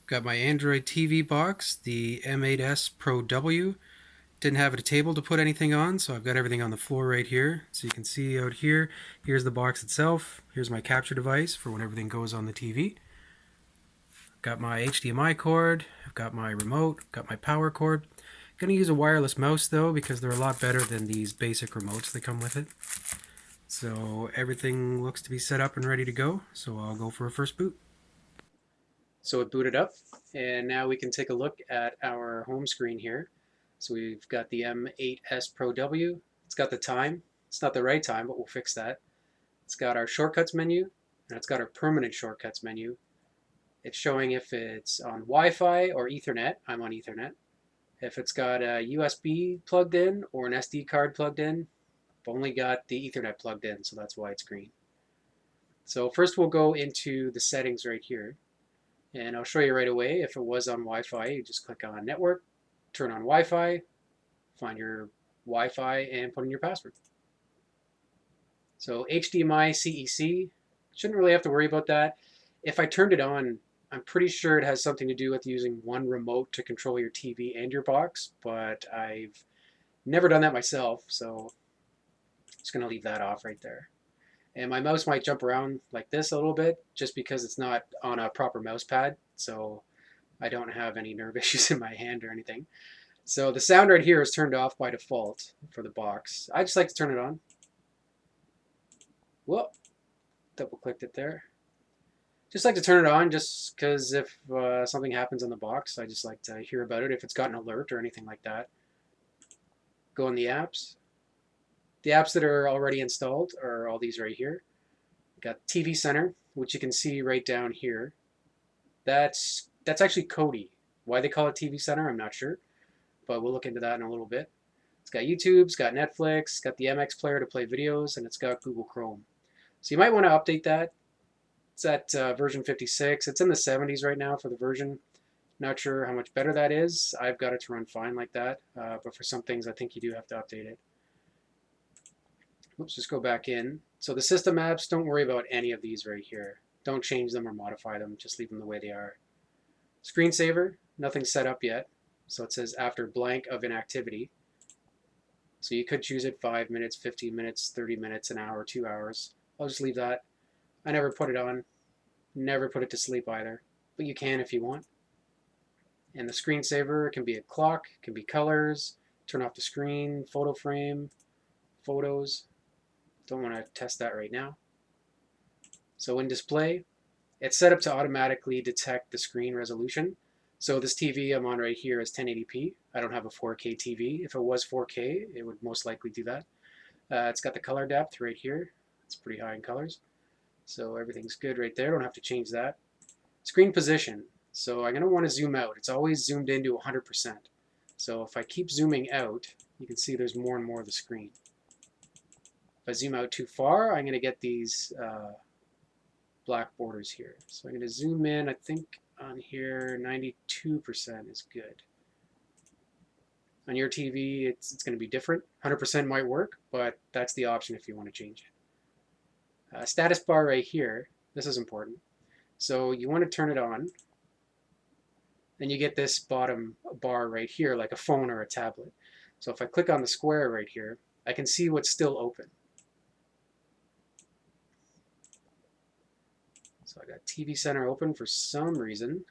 Got my Android TV box, the M8S Pro W. Didn't have a table to put anything on, so I've got everything on the floor right here. So you can see out here, here's the box itself. Here's my capture device for when everything goes on the TV. Got my HDMI cord, I've got my remote, got my power cord. Gonna use a wireless mouse though because they're a lot better than these basic remotes that come with it. So everything looks to be set up and ready to go, so I'll go for a first boot. So it booted up, and now we can take a look at our home screen here. So we've got the M8S Pro W. It's got the time. It's not the right time, but we'll fix that. It's got our shortcuts menu, and it's got our permanent shortcuts menu. It's showing if it's on Wi-Fi or Ethernet. I'm on Ethernet. If it's got a USB plugged in or an SD card plugged in, I've only got the Ethernet plugged in, so that's why it's green. So first we'll go into the settings right here. And I'll show you right away. If it was on Wi-Fi, you just click on Network, turn on Wi-Fi, find your Wi-Fi, and put in your password. So HDMI CEC, shouldn't really have to worry about that. If I turned it on, I'm pretty sure it has something to do with using one remote to control your TV and your box, but I've never done that myself, so I'm just going to leave that off right there. And my mouse might jump around like this a little bit just because it's not on a proper mouse pad, so I don't have any nerve issues in my hand or anything. So the sound right here is turned off by default for the box. I just like to turn it on. Whoop, double clicked it there. Just like to turn it on just because if something happens on the box, I just like to hear about it if it's got an alert or anything like that. Go in the apps. The apps that are already installed are all these right here. Got TV Center, which you can see right down here. That's actually Kodi. Why they call it TV Center, I'm not sure, but we'll look into that in a little bit. It's got YouTube, it's got Netflix, it's got the MX player to play videos, and it's got Google Chrome. So you might want to update that. It's at version 56. It's in the 70s right now for the version. Not sure how much better that is. I've got it to run fine like that, but for some things I think you do have to update it. Let's just go back in. So the system apps, don't worry about any of these right here. Don't change them or modify them, just leave them the way they are. Screensaver, nothing set up yet. So it says after blank of inactivity. So you could choose it 5 minutes, 15 minutes, 30 minutes, an hour, 2 hours. I'll just leave that. I never put it on. Never put it to sleep either. But you can if you want. And the screensaver can be a clock, can be colors, turn off the screen, photo frame, photos. Don't want to test that right now. So in display, it's set up to automatically detect the screen resolution. So this TV I'm on right here is 1080p. I don't have a 4K TV. If it was 4K, it would most likely do that. It's got the color depth right here. It's pretty high in colors. So everything's good right there. Don't have to change that. Screen position. So I'm going to want to zoom out. It's always zoomed into 100%. So if I keep zooming out, you can see there's more and more of the screen. If I zoom out too far, I'm going to get these black borders here. So I'm going to zoom in. I think on here 92% is good. On your TV, it's going to be different. 100% might work, but that's the option if you want to change it. Status bar right here. This is important. So you want to turn it on. Then you get this bottom bar right here, like a phone or a tablet. So if I click on the square right here, I can see what's still open. So I got TV Center open for some reason.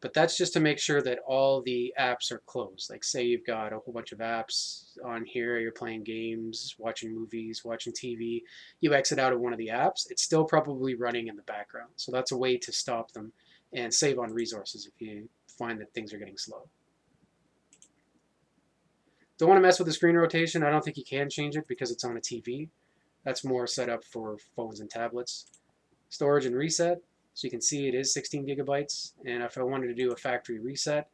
But that's just to make sure that all the apps are closed. Like say you've got a whole bunch of apps on here, you're playing games, watching movies, watching TV, you exit out of one of the apps, it's still probably running in the background. So that's a way to stop them and save on resources if you find that things are getting slow. Don't want to mess with the screen rotation. I don't think you can change it because it's on a TV. That's more set up for phones and tablets. Storage and reset. So you can see it is 16 gigabytes. And if I wanted to do a factory reset,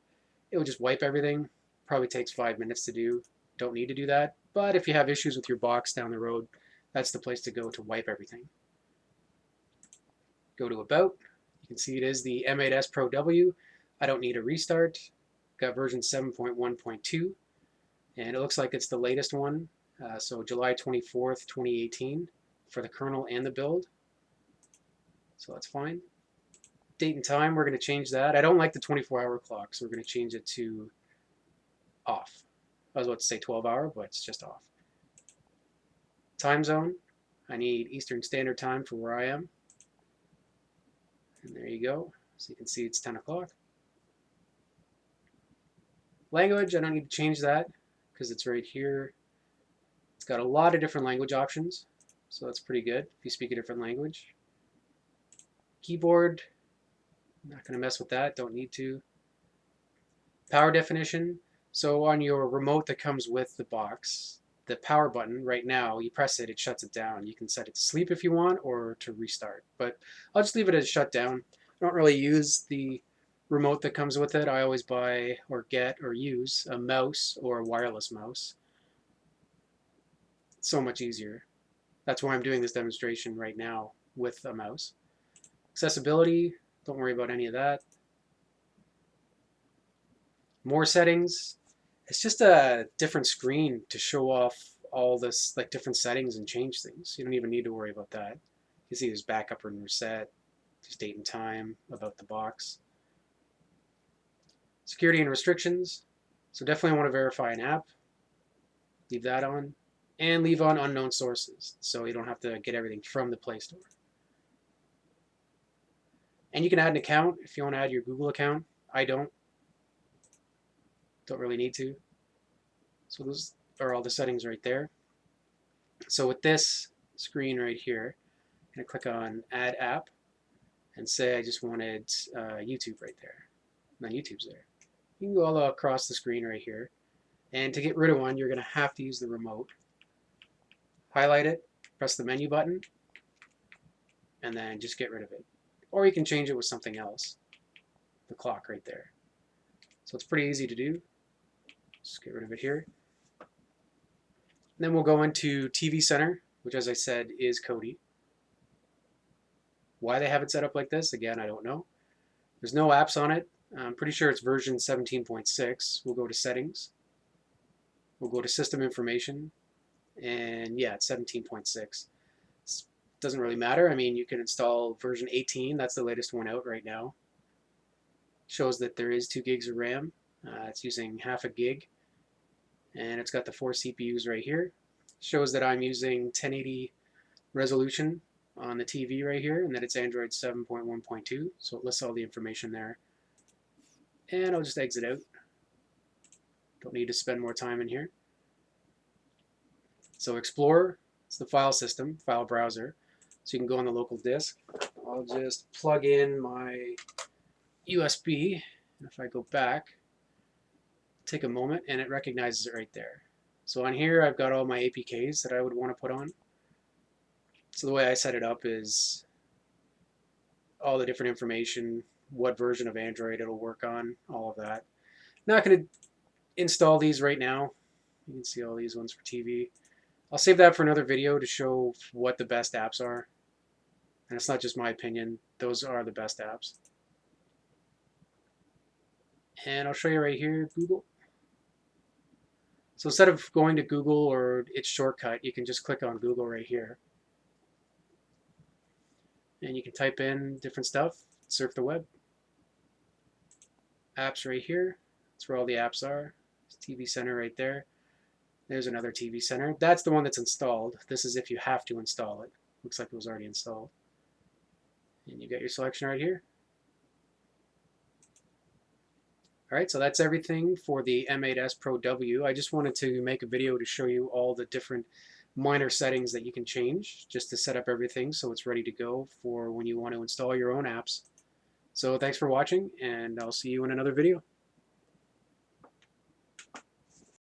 it would just wipe everything. Probably takes 5 minutes to do. Don't need to do that. But if you have issues with your box down the road, that's the place to go to wipe everything. Go to About. You can see it is the M8S Pro W. I don't need a restart. Got version 7.1.2. And it looks like it's the latest one. So July 24th, 2018 for the kernel and the build. So that's fine. Date and time, we're going to change that. I don't like the 24-hour clock, so we're going to change it to off. I was about to say 12-hour, but it's just off. Time zone, I need Eastern Standard Time for where I am. And there you go. So you can see it's 10 o'clock. Language, I don't need to change that because it's right here. It's got a lot of different language options, so that's pretty good if you speak a different language. Keyboard, not going to mess with that, don't need to. Power definition, so on your remote that comes with the box, the power button right now, you press it, it shuts it down. You can set it to sleep if you want or to restart, but I'll just leave it as shut down. I don't really use the remote that comes with it. I always buy or get or use a mouse or a wireless mouse. It's so much easier. That's why I'm doing this demonstration right now with a mouse. Accessibility, don't worry about any of that. More settings. It's just a different screen to show off all this, like different settings and change things. You don't even need to worry about that. You see there's backup and reset, there's date and time, about the box. Security and restrictions. So definitely want to verify an app. Leave that on. And leave on unknown sources, so you don't have to get everything from the Play Store. And you can add an account if you want to add your Google account. I don't really need to. So those are all the settings right there. So with this screen right here, I'm going to click on Add App and say I just wanted YouTube right there. And then YouTube's there. You can go all across the screen right here. And to get rid of one, you're going to have to use the remote. Highlight it, press the menu button, and then just get rid of it. Or you can change it with something else. The clock right there. So it's pretty easy to do. Just get rid of it here. And then we'll go into TV Center, which as I said is Kodi. Why they have it set up like this, again, I don't know. There's no apps on it. I'm pretty sure it's version 17.6. We'll go to Settings. We'll go to System Information. And yeah, it's 17.6. It doesn't really matter. I mean, you can install version 18. That's the latest one out right now. Shows that there is 2 gigs of RAM. It's using half a gig. And it's got the 4 CPUs right here. Shows that I'm using 1080 resolution on the TV right here, and that it's Android 7.1.2. So it lists all the information there. And I'll just exit out. Don't need to spend more time in here. So Explorer, it's the file system, file browser. So you can go on the local disk. I'll just plug in my USB. And if I go back, take a moment, and it recognizes it right there. So on here, I've got all my APKs that I would want to put on. So the way I set it up is all the different information, what version of Android it'll work on, all of that. Not going to install these right now. You can see all these ones for TV. I'll save that for another video to show what the best apps are. And it's not just my opinion, those are the best apps. And I'll show you right here, Google. So instead of going to Google or its shortcut, you can just click on Google right here. And you can type in different stuff, surf the web. Apps right here, that's where all the apps are. TV Center right there. There's another TV Center. That's the one that's installed. This is if you have to install it. Looks like it was already installed. And you got your selection right here. Alright, so that's everything for the M8S Pro W. I just wanted to make a video to show you all the different minor settings that you can change just to set up everything so it's ready to go for when you want to install your own apps. So thanks for watching, and I'll see you in another video.